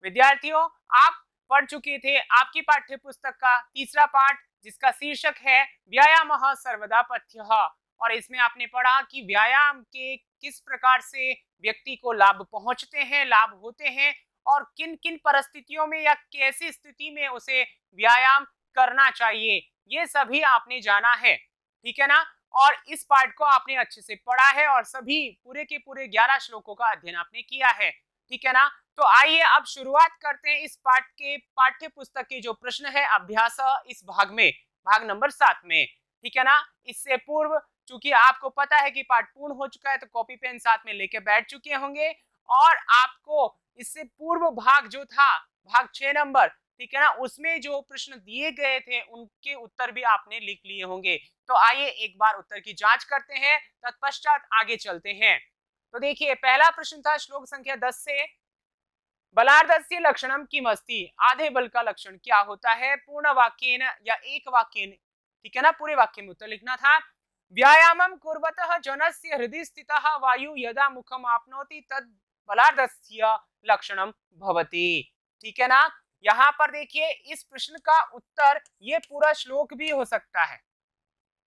विद्यार्थियों, आप पढ़ चुके थे आपकी पाठ्य पुस्तक का तीसरा पाठ जिसका शीर्षक है व्यायामः सर्वदा पथ्यः। और इसमें आपने पढ़ा कि व्यायाम के किस प्रकार से व्यक्ति को लाभ पहुंचते हैं, लाभ होते हैं, और किन किन परिस्थितियों में या कैसी स्थिति में उसे व्यायाम करना चाहिए, ये सभी आपने जाना है। ठीक है ना। और इस पाठ को आपने अच्छे से पढ़ा है और सभी पूरे के पूरे 11 श्लोकों का अध्ययन आपने किया है। ठीक है ना। तो आइए अब शुरुआत करते हैं इस पाठ के पाठ्य पुस्तक के जो प्रश्न है अभ्यास इस भाग में, भाग नंबर 7 में। ठीक है ना। इससे पूर्व चूंकि आपको पता है कि पाठ पूर्ण हो चुका है तो कॉपी पेन साथ में लेके बैठ चुके होंगे, और आपको इससे पूर्व भाग जो था, भाग 6 नंबर, ठीक है ना, उसमें जो प्रश्न दिए गए थे उनके उत्तर भी आपने लिख लिए होंगे। तो आइए एक बार उत्तर की जांच करते हैं, तत्पश्चात आगे चलते हैं। तो देखिए पहला प्रश्न था श्लोक संख्या 10 से, बलार्धस्य लक्षणम किमस्ति, आधे बल का लक्षण क्या होता है, पूर्ण वाक्येन या एक वाक्येन, ठीक है ना, पूरे वाक्य में उत्तर लिखना था। व्यायामं कुर्वतः जनस्य हृदय स्थितः वायु यदा मुखम आपनोति तद बलार्धस्य लक्षणम भवति। ठीक है ना। यहाँ पर देखिए इस प्रश्न का उत्तर ये पूरा श्लोक भी हो सकता है,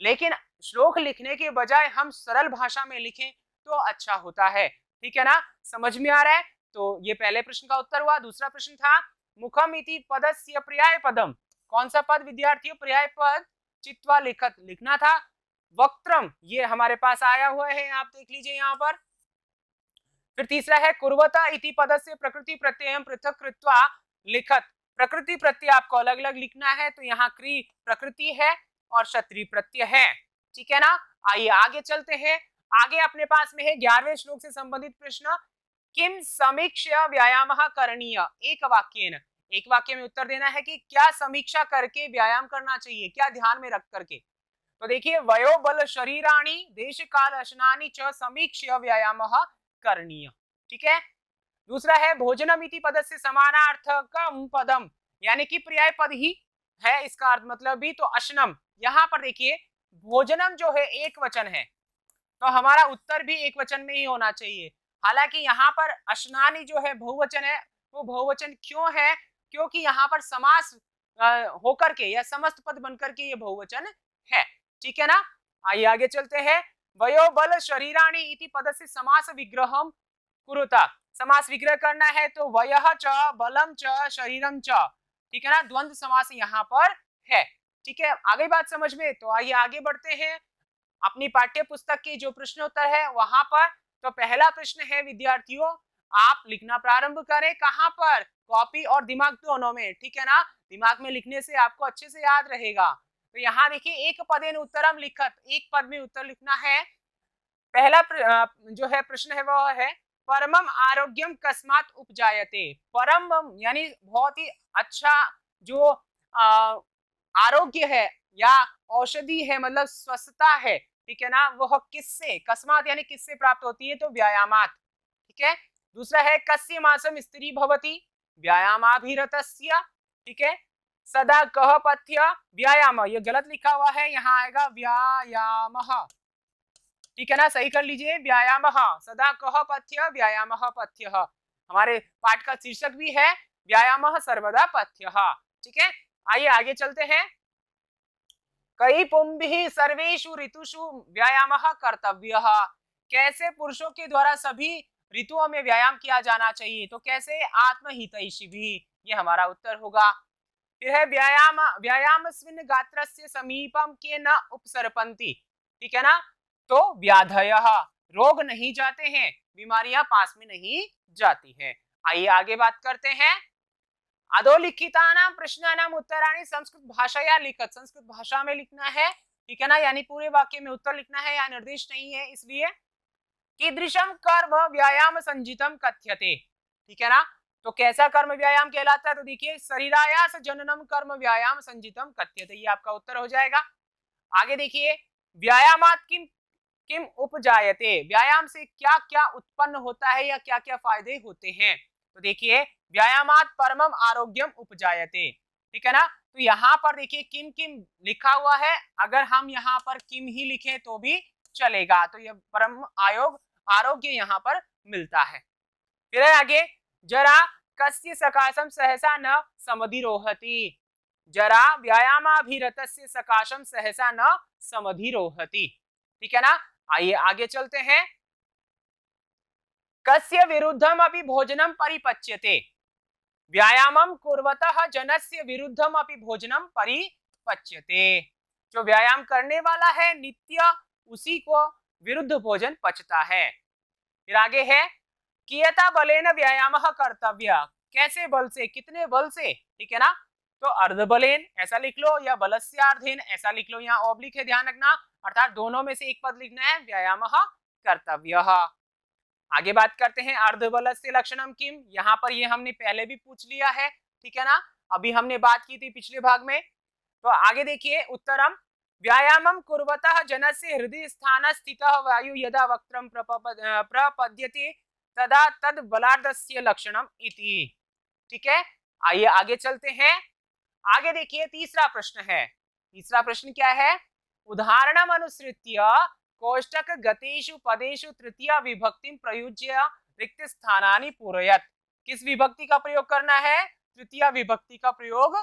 लेकिन श्लोक लिखने के बजाय हम सरल भाषा में लिखें तो अच्छा होता है। ठीक है ना। समझ में आ रहा है। तो ये पहले प्रश्न का उत्तर हुआ। दूसरा प्रश्न था मुखम इति पदस्य पर्याय पदम, कौन सा पद विद्यार्थियों पर्याय पद चित्वा लिखत लिखना था। वक्त्रम ये हमारे पास आया हुआ है, आप देख लीजिए यहाँ पर। फिर तीसरा है कुर्वता इति पदस्य प्रकृति प्रत्यय पृथक कृत्वा लिखत, प्रकृति प्रत्यय आपको अलग अलग लिखना है, तो यहाँ क्री प्रकृति है और क्षत्रिय प्रत्यय है। ठीक है ना। आइए आगे चलते हैं। आगे अपने पास में है 11वें श्लोक से संबंधित प्रश्न, किम समीक्षा व्यायाम करणीय, एक वाक्य, एक वाक्य में उत्तर देना है कि क्या समीक्षा करके व्यायाम करना चाहिए, क्या ध्यान में रख करके। तो देखिए वयो बल शरीराणी देश काल अशनानी च समीक्ष्य व्यायाम करणीय। ठीक है। दूसरा है भोजनम इति पद से समानार्थकम पदम, यानी कि पर्याय पद ही है, इसका अर्थ मतलब भी। तो अशनम, यहाँ पर देखिए भोजनम जो है एक वचन है, तो हमारा उत्तर भी एक वचन में ही होना चाहिए। हालांकि यहाँ पर अशनानी जो है बहुवचन है, वो बहुवचन क्यों है, क्योंकि यहाँ पर समास होकर के या समस्त पद बनकर के ये बहुवचन है। ठीक है ना। आइए आगे चलते हैं। वयो बल शरीराणी इति पद से समास विग्रहम कुरुता, समास विग्रह करना है तो वयः च बलम च शरीरम च, ठीक है ना, द्वंद्व समास यहाँ पर है। ठीक है, आगे बात समझ में। तो आइए आगे बढ़ते हैं अपनी पाठ्य पुस्तक की जो प्रश्नोत्तर है वहां पर। तो पहला प्रश्न है विद्यार्थियों, आप लिखना प्रारंभ करें कहां पर, कॉपी और दिमाग दोनों में। ठीक है ना। दिमाग में लिखने से आपको अच्छे से याद रहेगा। तो यहाँ देखिए एक पदेन उत्तरम लिखत, एक पद में उत्तर लिखना है। पहला जो है प्रश्न है वह है परमम आरोग्यम कस्मात उपजायते, परम यानी बहुत ही अच्छा जो आरोग्य है या औषधि है, मतलब स्वस्थता है, ठीक है ना, वह किससे, कस्मात यानी किससे प्राप्त होती है, तो व्यायामात। ठीक है। दूसरा है कस्य मासम स्त्री भवती, व्यायामाभिरतस्य। ठीक है। सदा कह पथ्य व्यायाम, ये गलत लिखा हुआ है, यहाँ आएगा व्यायाम। ठीक है ना, सही कर लीजिए, व्यायाम सदा कह पथ्य व्यायाम पथ्य, हमारे पाठ का शीर्षक भी है व्यायाम सर्वदा पथ्य। ठीक है। आइए आगे चलते हैं। कई पुंभिः सर्वेषु ऋतुषु व्यायाम कर्तव्य, कैसे पुरुषों के द्वारा सभी ऋतुओं में व्यायाम किया जाना चाहिए, तो कैसे आत्महितैषिभिः, ये हमारा उत्तर होगा। फिर है व्यायाम व्यायामस्मिन् गात्रस्य समीपम के न उपसर्पन्ति, ठीक है ना, तो व्याधयः, रोग नहीं जाते हैं, बीमारियां पास में नहीं जाती है। आइए आगे बात करते हैं। अधोलिखितानां प्रश्नानां उत्तराणि संस्कृत भाषाया लिखत, संस्कृत भाषा में लिखना है। ठीक है ना, यानी पूरे वाक्य में उत्तर लिखना है, या निर्देश नहीं है इसलिए। कीदृशम कर्म व्यायाम संजितम कथ्यते, ठीक है ना, तो कैसा कर्म व्यायाम कहलाता है, तो देखिए शरीरायास जननम कर्म व्यायाम संजितम कथ्यते, ये आपका उत्तर हो जाएगा। आगे देखिए व्यायामात किम किम उपजायते, व्यायाम से क्या क्या उत्पन्न होता है या क्या क्या फायदे होते हैं, तो देखिए व्यायामात परमम आरोग्यम उपजायते। ठीक है ना। तो यहाँ पर देखिए किम किम लिखा हुआ है, अगर हम यहाँ पर किम ही लिखें तो भी चलेगा, तो यह परम आरोग्य यहाँ पर मिलता है। फिर आगे जरा कस्य सकाशम सहसा न समधिरोहति, जरा व्यायामाभिरतस्य सकाशम सहसा न समधिरोहति। ठीक है ना। आइए आगे चलते हैं। कस्य विरुद्धम अपि भोजनम परिपच्यते, व्यायामम कुर्वतः जनस्य विरुद्धम अपि भोजनम परिपच्यते। जो व्यायाम करने वाला है नित्य, उसी को विरुद्ध भोजन पचता है। फिर आगे है कियता बलेन व्यायाम कर्तव्य, कैसे बल से, कितने बल से। ठीक है ना। तो अर्ध बलेन ऐसा लिख लो या बलस्यार्धेन ऐसा लिख लो, यहाँ ऑब्लिक है ध्यान रखना, अर्थात दोनों में से एक पद लिखना है, व्यायाम कर्तव्य। आगे बात करते हैं अर्धबलस्य लक्षणम किम, यहाँ पर ये हमने पहले भी पूछ लिया है। ठीक है ना, अभी हमने बात की थी पिछले भाग में। तो आगे देखिए उत्तरम, व्यायामम कुर्वतः जनस्य हृदय स्थान स्थितः वायु यदा वक्त्रम प्रपद्यते तदा तद बलार्धस्य लक्षणम इति। ठीक है, आइए आगे चलते हैं। आगे देखिए तीसरा प्रश्न है। तीसरा प्रश्न क्या है, उदाहरणम अनुसृत्य कोष्टक गतेषु पदेषु तृतीया विभक्ति प्रयुज्य रिक्त स्थानानि पूरयत। किस विभक्ति का प्रयोग करना है, तृतीया विभक्ति का प्रयोग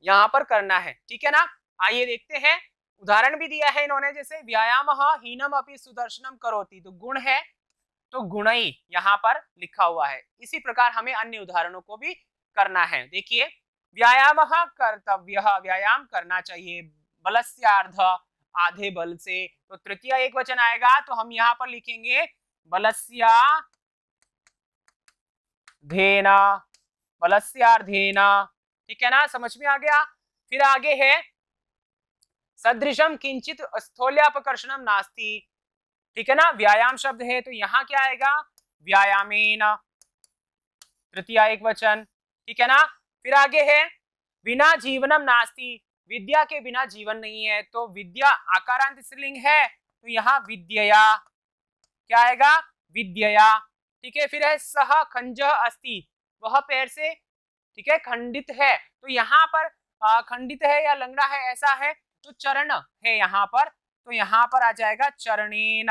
यहाँ पर करना है। ठीक है ना। आइए देखते हैं, उदाहरण भी दिया है इन्होंने, जैसे व्यायाम हीनम अपि सुदर्शनम करोति, तो गुण है तो गुणई यहाँ पर लिखा हुआ है। इसी प्रकार हमें अन्य उदाहरणों को भी करना है। देखिए व्यायाम कर्तव्य, व्यायाम करना चाहिए, बलस्यार्ध आधे बल से, तो तृतीय एक वचन आएगा, तो हम यहाँ पर लिखेंगे बलस्यार्धेन, बलस्यार्धेन। ठीक है ना, समझ में आ गया। फिर आगे है सदृशम किंचित स्थौल्यापकर्षणम नास्ति। ठीक है ना, व्यायाम शब्द है तो यहाँ क्या आएगा, व्यायामेन, तृतीय एक वचन। ठीक है ना। फिर आगे है बिना जीवनम नास्ति, विद्या के बिना जीवन नहीं है, तो विद्या आकारांत स्त्रीलिंग है, तो यहाँ विद्यया, क्या आएगा, विद्यया। ठीक है। फिर है सह खंजः अस्ति, वह पैर से, ठीक है, खंडित है, तो यहाँ पर खंडित है या लंगड़ा है ऐसा है, तो चरण है यहाँ पर, तो यहाँ पर आ जाएगा चरणेन।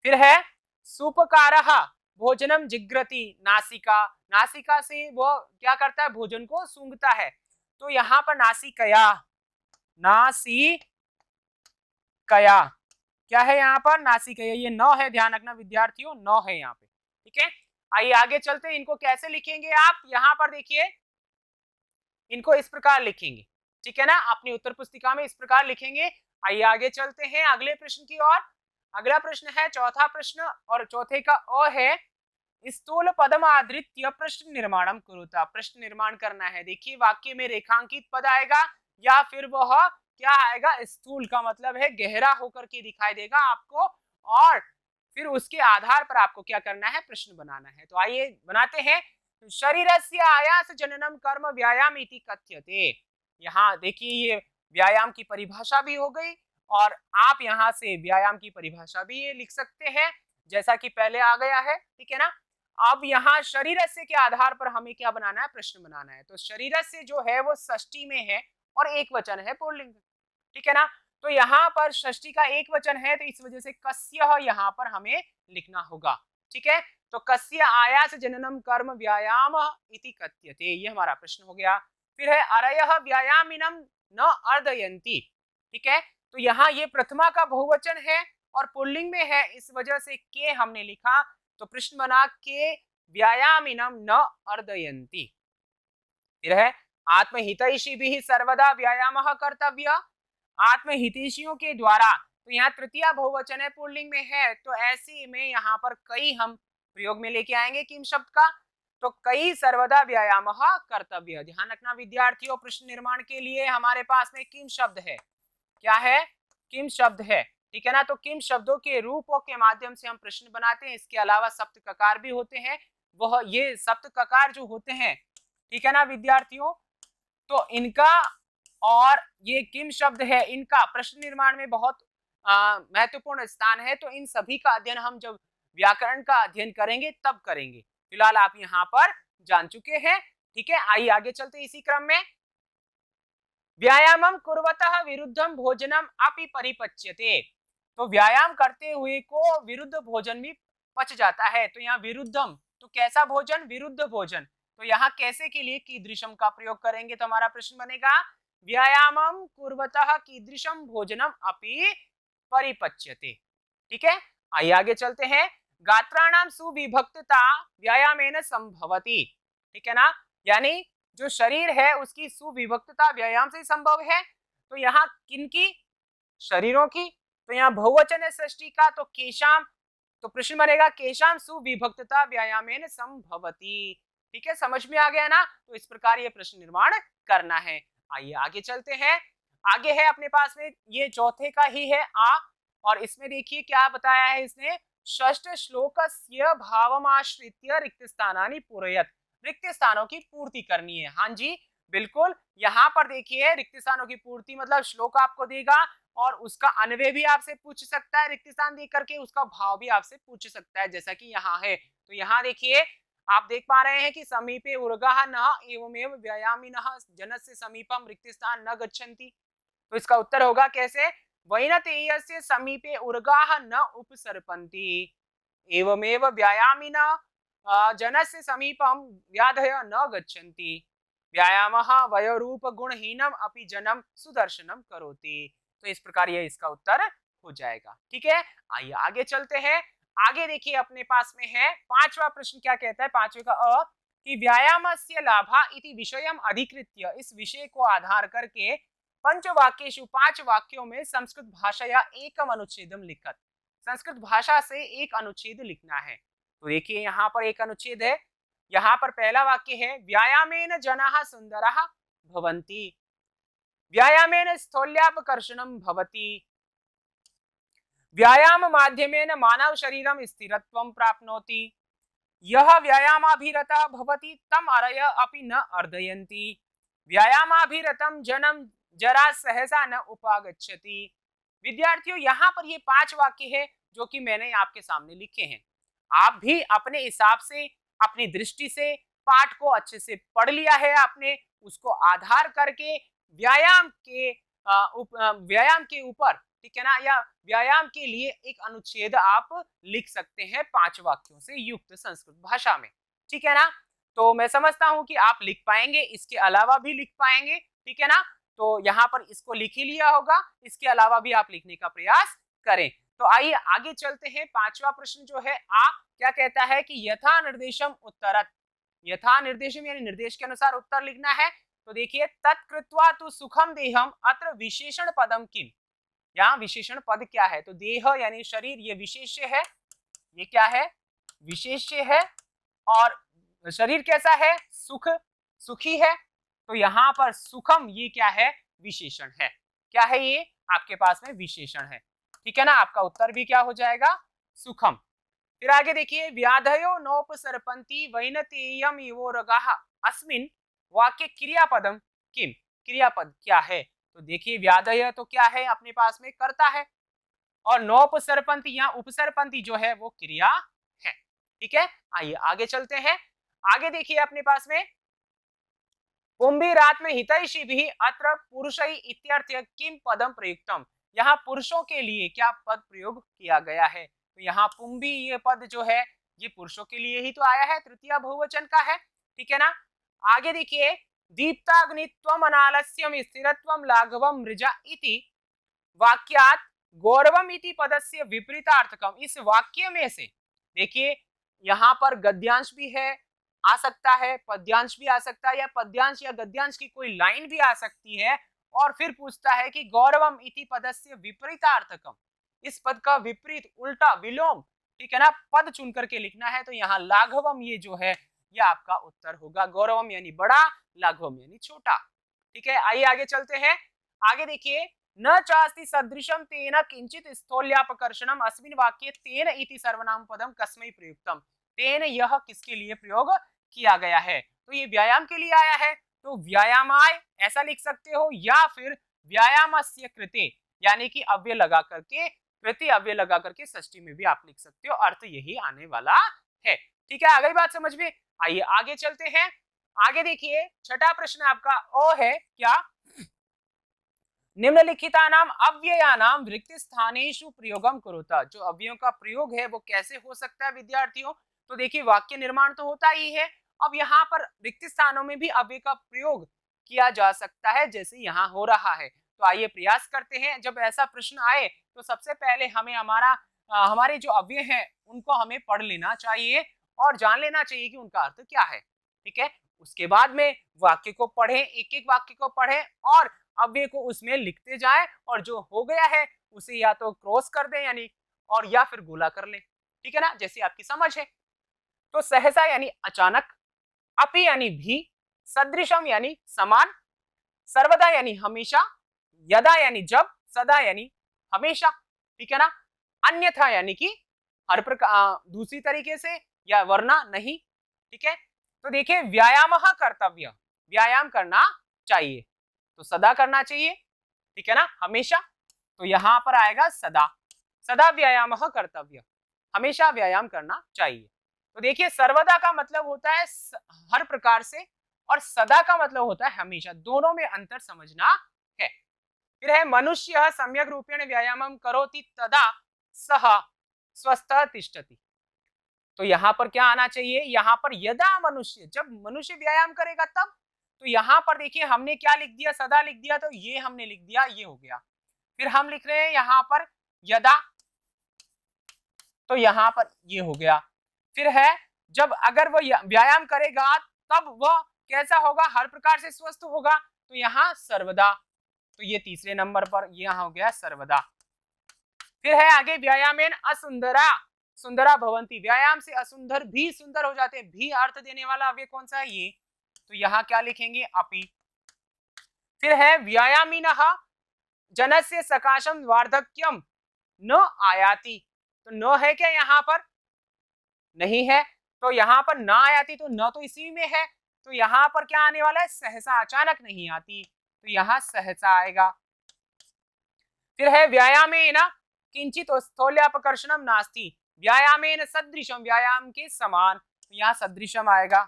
फिर है सुपकारः भोजनम जिग्रति नासिका, नासिका से वो क्या करता है, भोजन को सूंघता है, तो यहाँ पर नासिकया, नासिकया, क्या है यहाँ पर, नासिकया, ये नौ है, ध्यान रखना विद्यार्थियों, नौ है यहाँ पे। ठीक है, आइए आगे चलते हैं। इनको कैसे लिखेंगे आप, यहाँ पर देखिए इनको इस प्रकार लिखेंगे। ठीक है ना, अपनी उत्तर पुस्तिका में इस प्रकार लिखेंगे। आइए आगे चलते हैं अगले प्रश्न की ओर। अगला प्रश्न है चौथा प्रश्न, और चौथे का अ है स्थूल पदम आधृत्य प्रश्न निर्माणम कुरुता, प्रश्न निर्माण करना है। देखिए वाक्य में रेखांकित पद आएगा या फिर वह क्या आएगा, स्थूल का मतलब है गहरा होकर के दिखाई देगा आपको, और फिर उसके आधार पर आपको क्या करना है, प्रश्न बनाना है। तो आइए बनाते हैं। शरीरस्य आयास जननम कर्म व्यायाम इति कथ्यते। यहाँ देखिए ये व्यायाम की परिभाषा भी हो गई, और आप यहाँ से व्यायाम की परिभाषा भी ये लिख सकते हैं जैसा कि पहले आ गया है। ठीक है ना। अब यहाँ शरीरस्य के आधार पर हमें क्या बनाना है, प्रश्न बनाना है। तो शरीरस्य जो है वो षष्ठी में है और एक वचन है पुल्लिंग। ठीक है ना, तो यहाँ पर षष्ठी का एक वचन है, तो इस वजह से कस्य यहाँ पर हमें लिखना होगा। ठीक है, तो कस्य आयास जननम कर्म व्यायाम इति कथ्यते, ये हमारा प्रश्न हो गया। फिर है अरयः व्यायामिनम न अर्दयन्ति। ठीक है, तो यहाँ ये प्रथमा का बहुवचन है और पुल्लिंग में है, इस वजह से के हमने लिखा, तो प्रश्न बना के व्यायामिनम न अर्दयन्ति। फिर है आत्महितैषी भी सर्वदा व्यायाम कर्तव्य, आत्महितैषियों के द्वारा, तो यहाँ तृतीय बहुवचन है, पुल्लिंग में है, तो ऐसे में यहाँ पर कई हम प्रयोग में लेके आएंगे किम शब्द का, तो कई सर्वदा व्यायाम कर्तव्य। ध्यान रखना विद्यार्थियों, प्रश्न निर्माण के लिए हमारे पास में किम शब्द है, क्या है, किम शब्द है। ठीक है ना, तो किम शब्दों के रूपों के माध्यम से हम प्रश्न बनाते हैं। इसके अलावा सप्त ककार भी होते हैं, वह ये सप्त ककार जो होते हैं, ठीक है ना विद्यार्थियों, तो इनका और ये किम शब्द है, इनका प्रश्न निर्माण में बहुत महत्वपूर्ण स्थान है। तो इन सभी का अध्ययन हम जब व्याकरण का अध्ययन करेंगे तब करेंगे, फिलहाल आप यहाँ पर जान चुके हैं। ठीक है, आइए आगे चलते इसी क्रम में। व्यायामम कुर्वतः विरुद्धम भोजनम अपि परिपच्यते, तो व्यायाम करते हुए को विरुद्ध भोजन भी पच जाता है। तो यहाँ विरुद्धम, तो कैसा भोजन? विरुद्ध भोजन। तो यहाँ कैसे के लिए कीदृशम का प्रयोग करेंगे, तो हमारा प्रश्न बनेगा व्यायामम कुर्वतः कीदृशम भोजनम अपि परिपच्यते। ठीक है, आइए आगे चलते हैं। गात्राणाम सुविभक्तता व्यायामेन संभवती। ठीक है ना, यानी जो शरीर है उसकी सुविभक्तता व्यायाम से संभव है। तो यहाँ किनकी? शरीरों की। तो यहाँ बहुवचन है षष्ठी का, तो केशाम, तो प्रश्न बनेगा केशाम सुविभक्तता व्यायामेन संभवती। ठीक है, समझ में आ गया ना? तो इस प्रकार ये प्रश्न निर्माण करना है। आइए आगे चलते हैं। आगे है अपने पास में, ये चौथे का ही है आ, और इसमें देखिए क्या बताया है इसने, षष्ठ श्लोकस्य भावमाश्रित्य रिक्त स्थानानि पूरयत। रिक्त स्थानों की पूर्ति करनी है। हाँ जी बिल्कुल, यहाँ पर देखिए रिक्त स्थानों की पूर्ति मतलब श्लोक आपको देगा और उसका अन्वय भी आपसे पूछ सकता है, रिक्त स्थान देख करके उसका भाव भी आपसे पूछ सकता है, जैसा कि यहाँ है। तो यहाँ देखिए आप देख पा रहे हैं कि समीपे उर्गाः न एवमेव व्यायामिनः जनस्य समीपम रिक्त स्थान न गच्छन्ति। तो इसका उत्तर होगा कैसे? वैनतेयस्य समीपे उर्गाः न उपसर्पन्ति एवमेव व्यायामिनः जनस्य समीपम व्याधय न गच्छन्ति। व्यायामः वयोरूप गुणहीनम अपि जनम सुदर्शनम करोति। तो इस प्रकार ये इसका उत्तर हो जाएगा। ठीक है, आइए आगे चलते हैं। आगे देखिए अपने पास में है पांचवा प्रश्न, क्या कहता है पांचवे का अ, कि व्यायामस्य लाभा इति विषयम अधिकृत्य, इस विषय को आधार करके पंचवाक्येषु 5 वाक्यों में संस्कृत भाषा या एकम अनुच्छेदम लिखत, संस्कृत भाषा से एक अनुच्छेद लिखना है। तो देखिए यहाँ पर एक अनुच्छेद है। यहाँ पर पहला वाक्य है व्यायामेन जनाः सुंदराः भवन्ति, व्यायामेन स्थौल्यापकर्षणं भवति, व्यायाम माध्यमेन मानव शरीरम स्थिरत्वं प्राप्नोति, यह व्यायामाभिरतः भवति तम अरय अपि न अर्धयन्ति, व्यायामाभिरतम जनम जरा सहसा न उपागच्छति। विद्यार्थियों यहाँ पर ये 5 वाक्य है जो कि मैंने आपके सामने लिखे हैं। आप भी अपने हिसाब से अपनी दृष्टि से पाठ को अच्छे से पढ़ लिया है आपने, उसको आधार करके व्यायाम के ऊपर, ठीक है ना, या व्यायाम के लिए एक अनुच्छेद आप लिख सकते हैं 5 वाक्यों से युक्त संस्कृत भाषा में। ठीक है ना, तो मैं समझता हूं कि आप लिख पाएंगे, इसके अलावा भी लिख पाएंगे। ठीक है ना, तो यहाँ पर इसको लिख ही लिया होगा, इसके अलावा भी आप लिखने का प्रयास करें। तो आइए आगे चलते हैं। पांचवा प्रश्न जो है आ, क्या कहता है कि यथा निर्देशम उत्तरत, यथा निर्देशम यानी निर्देश के अनुसार उत्तर लिखना है। तो देखिए तत्कृत्वा तु सुखम देहम अत्र विशेषण पदम किम, यहाँ विशेषण पद क्या है? तो देह यानी शरीर, ये विशेष्य है, ये क्या है? विशेष्य है। और शरीर कैसा है? सुख, सुखी है। तो यहाँ पर सुखम ये क्या है? विशेषण है। क्या है ये? आपके पास में विशेषण है। ठीक है ना, आपका उत्तर भी क्या हो जाएगा? सुखम। फिर आगे देखिए व्याधयो नोपसर्पन्ति वैनतेयम इवोरगाः अस्मिन् वाक्य क्रियापदम किम, क्रियापद क्या है? तो देखिए व्याधय तो क्या है? अपने पास में कर्ता है, और नोपसर्पन्ति या उपसर्पन्ति जो है वो क्रिया है। ठीक है, आइए आगे चलते हैं। आगे देखिए अपने पास में पुंभिरात में हितैषी भी अत्र पुरुषै इत्यर्थ किम पदम प्रयुक्तम, यहाँ पुरुषों के लिए क्या पद प्रयोग किया गया है? तो यहाँ पुंभी ये पद जो है ये पुरुषों के लिए ही तो आया है, तृतीय बहुवचन का है। ठीक है ना, आगे देखिए दीप्ताग्नित्वम अनालस्यम स्थिरत्वम लाघवम मृजा इति वाक्यात गौरवम इति पदस्य विपरीतार्थकम, इस वाक्य में से देखिए यहाँ पर गद्यांश भी है, आ सकता है, पद्यांश भी आ सकता है, या पद्यांश या गद्यांश की कोई लाइन भी आ सकती है। और फिर पूछता है कि गौरवम इति पदस्य विपरीतार्थकम, इस पद का विपरीत, उल्टा, विलोम, ठीक है ना, पद चुन करके लिखना है। तो यहाँ लाघवम ये जो है ये आपका उत्तर होगा। गौरवम यानी बड़ा, लाघवम यानी छोटा। ठीक है, आइए आगे चलते हैं। आगे देखिए न चास्ति सदृशम तेन किंचित स्थौल्यापकर्षणम अस्मिन् वाक्ये तेन इति सर्वनाम पदम कस्मै प्रयुक्तम, तेन यह किसके लिए प्रयोग किया गया है? तो ये व्यायाम के लिए आया है, तो व्यायामाय ऐसा लिख सकते हो, या फिर व्यायामस्य कृते यानी कि अव्यय लगा करके, कृति अव्यय लगा करके षष्ठी में भी आप लिख सकते हो, अर्थ यही आने वाला है। ठीक है, आ गई बात समझ में? आइए आगे चलते हैं। आगे देखिए छठा प्रश्न आपका ओ है क्या, निम्नलिखितानाम अव्ययानाम रिक्त स्थानेषु प्रयोगम करोता, जो अव्ययों का प्रयोग है वो कैसे हो सकता है विद्यार्थियों? तो देखिए वाक्य निर्माण तो होता ही है। अब यहाँ पर रिक्त स्थानों में भी अव्यय का प्रयोग किया जा सकता है, जैसे यहाँ हो रहा है। तो आइए प्रयास करते हैं, जब ऐसा प्रश्न आए तो सबसे पहले हमें हमारे जो अव्यय हैं उनको हमें पढ़ लेना चाहिए और जान लेना चाहिए कि उनका अर्थ क्या है। ठीक है, उसके बाद में वाक्य को पढ़ें, एक एक वाक्य को पढ़ें और अव्यय को उसमें लिखते जाएं, और जो हो गया है उसे या तो क्रॉस कर दें यानी, और या फिर गोला कर लें। ठीक है ना, जैसी आपकी समझ है। तो सहसा यानी अचानक, अपि यानी भी, सदृशम यानी समान, सर्वदा यानी हमेशा, यदा यानी जब, सदा यानी हमेशा। ठीक है ना, अन्यथा यानी कि हर प्रकार, दूसरी तरीके से, या वरना नहीं। ठीक है, तो देखिए व्यायाम कर्तव्य, व्यायाम करना चाहिए, तो सदा करना चाहिए। ठीक है ना, हमेशा, तो यहां पर आएगा सदा, सदा व्यायाम कर्तव्य, हमेशा व्यायाम करना चाहिए। तो देखिए सर्वदा का मतलब होता है हर प्रकार से, और सदा का मतलब होता है हमेशा, दोनों में अंतर समझना है। फिर है मनुष्य सम्यक रूपेण व्यायामं करोति तदा सह स्वस्थ तिष्ठति। तो यहाँ पर क्या आना चाहिए, यहाँ पर यदा मनुष्य, जब मनुष्य व्यायाम करेगा तब। तो यहाँ पर देखिए हमने क्या लिख दिया, सदा लिख दिया, तो ये हमने लिख दिया, ये हो गया। फिर हम लिख रहे हैं यहाँ पर यदा, तो यहाँ पर ये हो गया। फिर है जब अगर वो व्यायाम करेगा तब वह कैसा होगा, हर प्रकार से स्वस्थ होगा, तो यहाँ सर्वदा, तो ये तीसरे नंबर पर यहाँ हो गया सर्वदा। फिर है आगे व्यायामेन असुंदरा सुंदरा भवंती, व्यायाम से असुंदर भी सुंदर हो जाते हैं। भी अर्थ देने वाला अव्यय कौन सा है, ये, तो यहाँ क्या लिखेंगे, अपि। फिर है व्यायामिनः जनस्य सकाशम वार्धक्यम न आयाति, तो न है क्या यहाँ पर, नहीं है, तो यहाँ पर न आयाति, तो न तो इसी में है, तो यहाँ पर क्या आने वाला है, सहसा, अचानक नहीं आती, तो यहाँ सहसा आएगा। फिर है व्यायामेन किंचित स्थौल्यापकर्षणम नास्ति, व्यायामेन सदृशम, व्यायाम के समान, तो यहाँ सदृशम आएगा।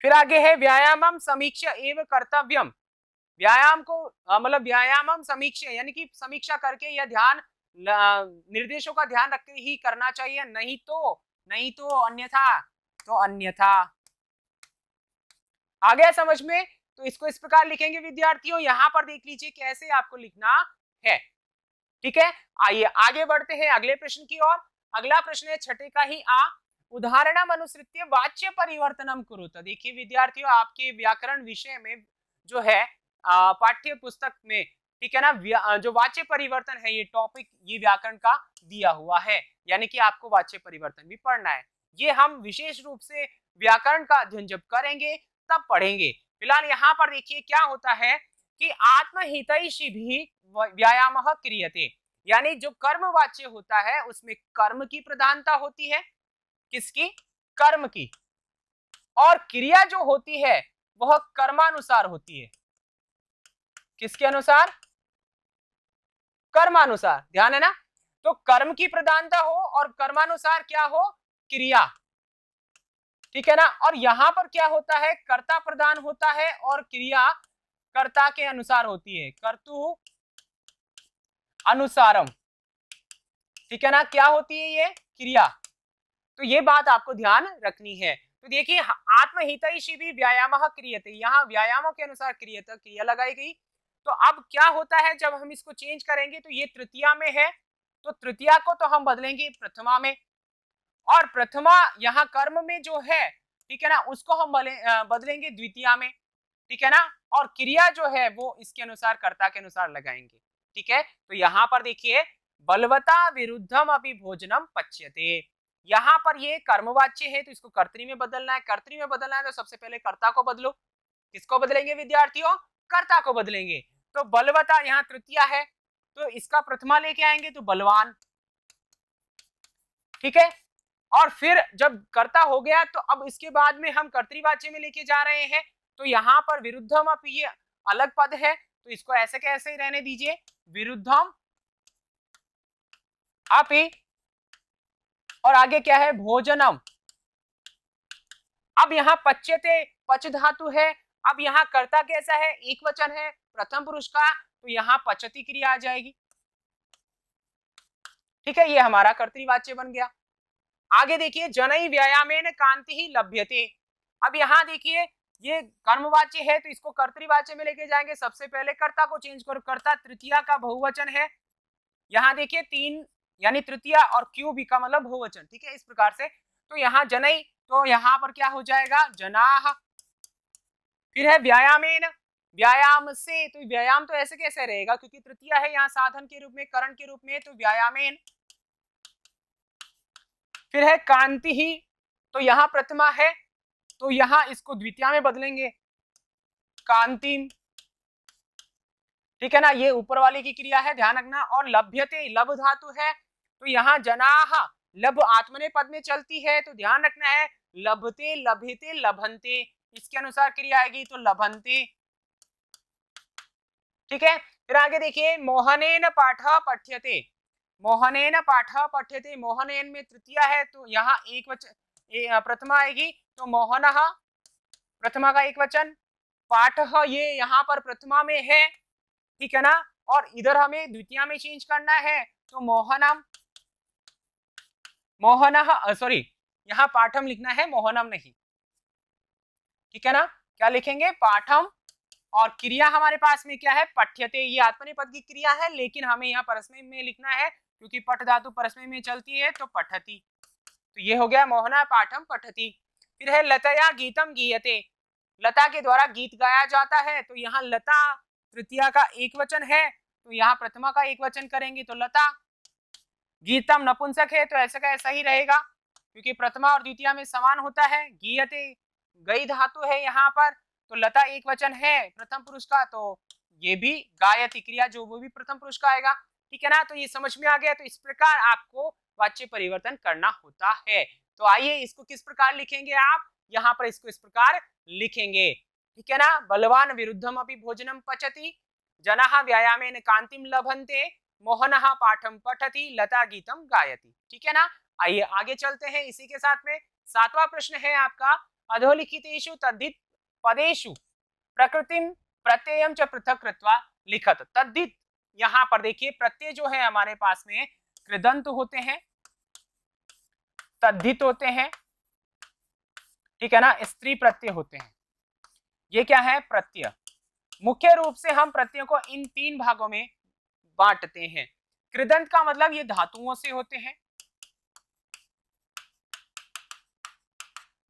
फिर आगे है व्यायामम समीक्षा एवं कर्तव्यम, व्यायाम को मतलब व्यायामम समीक्षा यानी कि समीक्षा करके या ध्यान निर्देशों का ध्यान रख के ही करना चाहिए, नहीं तो अन्यथा, तो अन्यथा। आ गया समझ में, तो इसको इस प्रकार लिखेंगे विद्यार्थियों, यहाँ पर देख लीजिए कैसे आपको लिखना है। ठीक है, आइए आगे बढ़ते हैं अगले प्रश्न की ओर। अगला प्रश्न है छठे का ही आ, उदाहरणम अनुसृत्य वाच्य परिवर्तनम कुरुत। देखिए विद्यार्थियों, आपके व्याकरण विषय में जो है पाठ्य पुस्तक में, ठीक है ना, जो वाच्य परिवर्तन है ये टॉपिक, ये व्याकरण का दिया हुआ है, यानी कि आपको वाच्य परिवर्तन भी पढ़ना है। ये हम विशेष रूप से व्याकरण का अध्ययन जब करेंगे तब पढ़ेंगे। फिलहाल यहाँ पर देखिए क्या होता है कि आत्महितैषी भी व्यायाम क्रियते, यानी जो कर्मवाच्य होता है उसमें कर्म की प्रधानता होती है, किसकी, कर्म की, और क्रिया जो होती है वह कर्मानुसार होती है, किसके अनुसार, कर्मानुसार, ध्यान है ना। तो कर्म की प्रधानता हो और कर्मानुसार क्या हो, क्रिया। ठीक है ना, और यहां पर क्या होता है, कर्ता प्रधान होता है और क्रिया कर्ता के अनुसार होती है, कर्तु अनुसारम। ठीक है ना, क्या होती है ये, क्रिया। तो ये बात आपको ध्यान रखनी है। तो देखिए आत्महितैषी भी व्यायाम क्रियते, यहाँ व्यायामों के अनुसार क्रियता, क्रिया लगाई गई। तो अब क्या होता है जब हम इसको चेंज करेंगे, तो ये तृतीया में है, तो तृतीया को तो हम बदलेंगे प्रथमा में, और प्रथमा यहाँ कर्म में जो है, ठीक है ना, उसको हम बदलेंगे द्वितीया में। ठीक है ना, और क्रिया जो है वो इसके अनुसार कर्ता के अनुसार लगाएंगे। ठीक है, तो यहाँ पर देखिए बलवता विरुद्धम अभी भोजनम पच्यते, यहाँ पर ये कर्मवाच्य है तो इसको कर्तरी में बदलना है, कर्तरी में बदलना है तो सबसे पहले कर्ता को बदलो। किसको बदलेंगे विद्यार्थियों, कर्ता को बदलेंगे। तो बलवता यहाँ तृतीया है, तो इसका प्रथमा लेके आएंगे तो बलवान। ठीक है, और फिर जब कर्ता हो गया तो अब इसके बाद में हम कर्तृवाच्य में लेके जा रहे हैं, तो यहाँ पर विरुद्धम अपि, ये अलग पद है तो इसको ऐसे कैसे ही रहने दीजिए, विरुद्धम अपि, और आगे क्या है, भोजनम। अब यहाँ पच्यते पच धातु है, अब यहाँ कर्ता कैसा है, एक वचन है प्रथम पुरुष का, तो यहाँ पचती क्रिया आ जाएगी। ठीक है, ये हमारा कर्तृवाच्य बन गया। आगे देखिए जनई व्यायामेन कांति ही लभ्यते। अब यहाँ देखिए ये कर्मवाच्य है तो इसको कर्तृवाच्य में लेके जाएंगे। सबसे पहले कर्ता को चेंज करो, कर्ता तृतीया का बहुवचन है। यहाँ देखिए तीन यानी तृतीया और क्यूबी का मतलब बहुवचन, ठीक है, इस प्रकार से। तो यहाँ जनई, तो यहाँ पर क्या हो जाएगा जनाह। फिर है व्यायामेन, व्यायाम से, तो व्यायाम तो ऐसे कैसे रहेगा क्योंकि तृतीया है यहाँ साधन के रूप में, करण के रूप में, तो व्यायामेन। फिर है कांति ही, तो यहाँ प्रथमा है तो यहाँ इसको द्वितीया में बदलेंगे कांतिम, ठीक है ना, ये ऊपर वाली की क्रिया है, ध्यान रखना। और लभ्यते, लब धातु है तो यहाँ जनाह, लब आत्मने पद में चलती है तो ध्यान रखना है लभते लभते लभंते, इसके अनुसार क्रिया आएगी तो लभंते, ठीक है। फिर आगे देखिए मोहनेन पाठ पठ्यते, मोहनेन पाठ पठ्यते, मोहनेन में तृतीया है तो यहाँ एक वचन प्रथमा आएगी तो मोहनः, प्रथमा का एक वचन, पाठ ये यहाँ पर प्रथमा में है, ठीक है ना, और इधर हमें द्वितीया में चेंज करना है तो मोहनम, मोहनः सॉरी यहाँ पाठम लिखना है मोहनम नहीं, ठीक है ना, क्या लिखेंगे पाठम। और क्रिया हमारे पास में क्या है पठ्यते, ये आत्मनेपद की क्रिया है लेकिन हमें यहाँ परस्मै में लिखना है क्योंकि पठ धातु परस्मै में चलती है तो पठति, तो ये हो गया मोहना पाठम पठति। फिर है लतया गीतम गीयते, लता के द्वारा गीत गाया जाता है तो यहाँ लता तृतीया का एक वचन है तो यहाँ प्रथमा का एक वचन करेंगे तो लता। गीतम नपुंसक है तो ऐसा का ऐसा ही रहेगा क्योंकि प्रथमा और द्वितीया में समान होता है। गीयते गई धातु है यहाँ पर तो लता एक वचन है प्रथम पुरुष का तो ये भी गायति क्रिया जो वो भी प्रथम पुरुष का आएगा, ठीक है ना। तो ये समझ में आ गया, तो इस प्रकार आपको वाच्य परिवर्तन करना होता है। तो आइए इसको किस प्रकार लिखेंगे आप, यहाँ पर इसको इस प्रकार लिखेंगे, ठीक है ना। बलवान विरुद्धम अपि भोजनम पचति, जनाः व्यायामेन कांतिम लभन्ते, मोहनः पाठम पठति, लता गीतम गायति, ठीक है ना। आइए आगे चलते हैं इसी के साथ में। सातवां प्रश्न है आपका अधोलिखितेषु तद्धित पदेषु प्रकृतिम प्रत्ययम च पृथक कृत्वा लिखत। तद्धित, यहाँ पर देखिए प्रत्यय जो है हमारे पास में कृदंत होते हैं, तद्धित होते हैं, ठीक है ना, स्त्री प्रत्यय होते हैं। ये क्या है प्रत्यय। मुख्य रूप से हम प्रत्ययों को इन तीन भागों में बांटते हैं। कृदंत का मतलब ये धातुओं से होते हैं,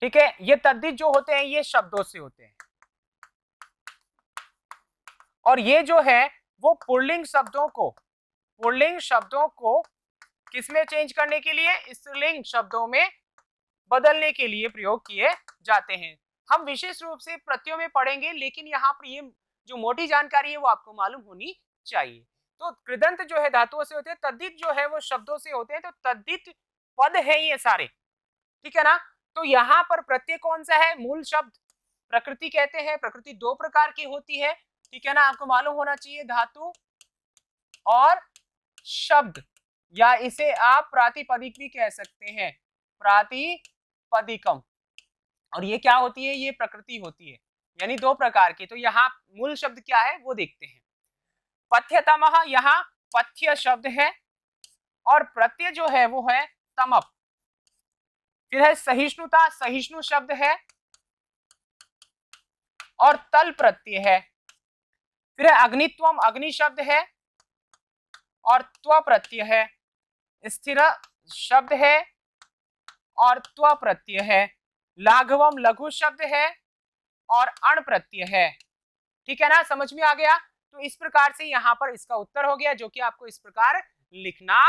ठीक है। ये तद्धित जो होते हैं ये शब्दों से होते हैं, और ये जो है वो पुल्लिंग शब्दों को किसमें चेंज करने के लिए, स्त्रीलिंग शब्दों में बदलने के लिए प्रयोग किए जाते हैं। हम विशेष रूप से प्रत्ययों में पढ़ेंगे लेकिन यहाँ पर ये जो मोटी जानकारी है वो आपको मालूम होनी चाहिए। तो कृदंत जो है धातुओं से होते हैं, तद्धित जो है वो शब्दों से होते हैं, तो तद्धित पद है ये सारे, ठीक है ना। तो यहाँ पर प्रत्यय कौन सा है, मूल शब्द प्रकृति कहते हैं। प्रकृति दो प्रकार की होती है, ठीक है ना, आपको मालूम होना चाहिए, धातु और शब्द, या इसे आप प्रातिपदिक भी कह सकते हैं, प्रातिपदिकम। और ये क्या होती है, ये प्रकृति होती है, यानी दो प्रकार की। तो यहाँ मूल शब्द क्या है वो देखते हैं। पथ्यतमः, यहाँ पथ्य शब्द है और प्रत्यय जो है वो है तमप। फिर है सहिष्णुता, सहिष्णु शब्द है और तल प्रत्यय है। फिर है अग्नित्वम, अग्नि शब्द है और त्व प्रत्यय है। स्थिर शब्द है और त्व प्रत्यय है। लाघवम लघु शब्द है और अण प्रत्यय है, ठीक है ना, समझ में आ गया। तो इस प्रकार से यहाँ पर इसका उत्तर हो गया जो कि आपको इस प्रकार लिखना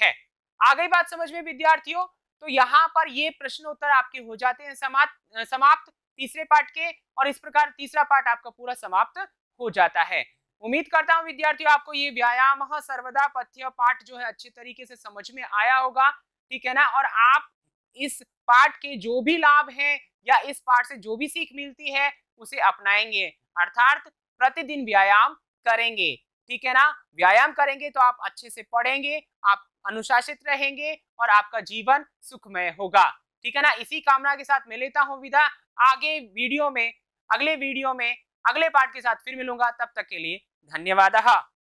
है। आ गई बात समझ में विद्यार्थियों। तो यहाँ पर ये प्रश्न उत्तर आपके हो जाते हैं समाप्त तीसरे पार्ट के, और इस प्रकार तीसरा पार्ट आपका पूरा समाप्त हो जाता है। उम्मीद करता हूँ विद्यार्थियों आपको ये व्यायाम सर्वदा पथ्य पाठ जो है अच्छे तरीके से समझ में आया होगा, ठीक है ना। और आप इस पाठ के जो भी लाभ हैं या इस पाठ से जो भी सीख मिलती है उसे अपनाएंगे, अर्थात प्रतिदिन व्यायाम करेंगे, ठीक है ना। व्यायाम करेंगे तो आप अच्छे से पढ़ेंगे, आप अनुशासित रहेंगे और आपका जीवन सुखमय होगा, ठीक है ना। इसी कामना के साथ मैं लेता हूँ विदा। अगले वीडियो में अगले पार्ट के साथ फिर मिलूंगा, तब तक के लिए धन्यवाद।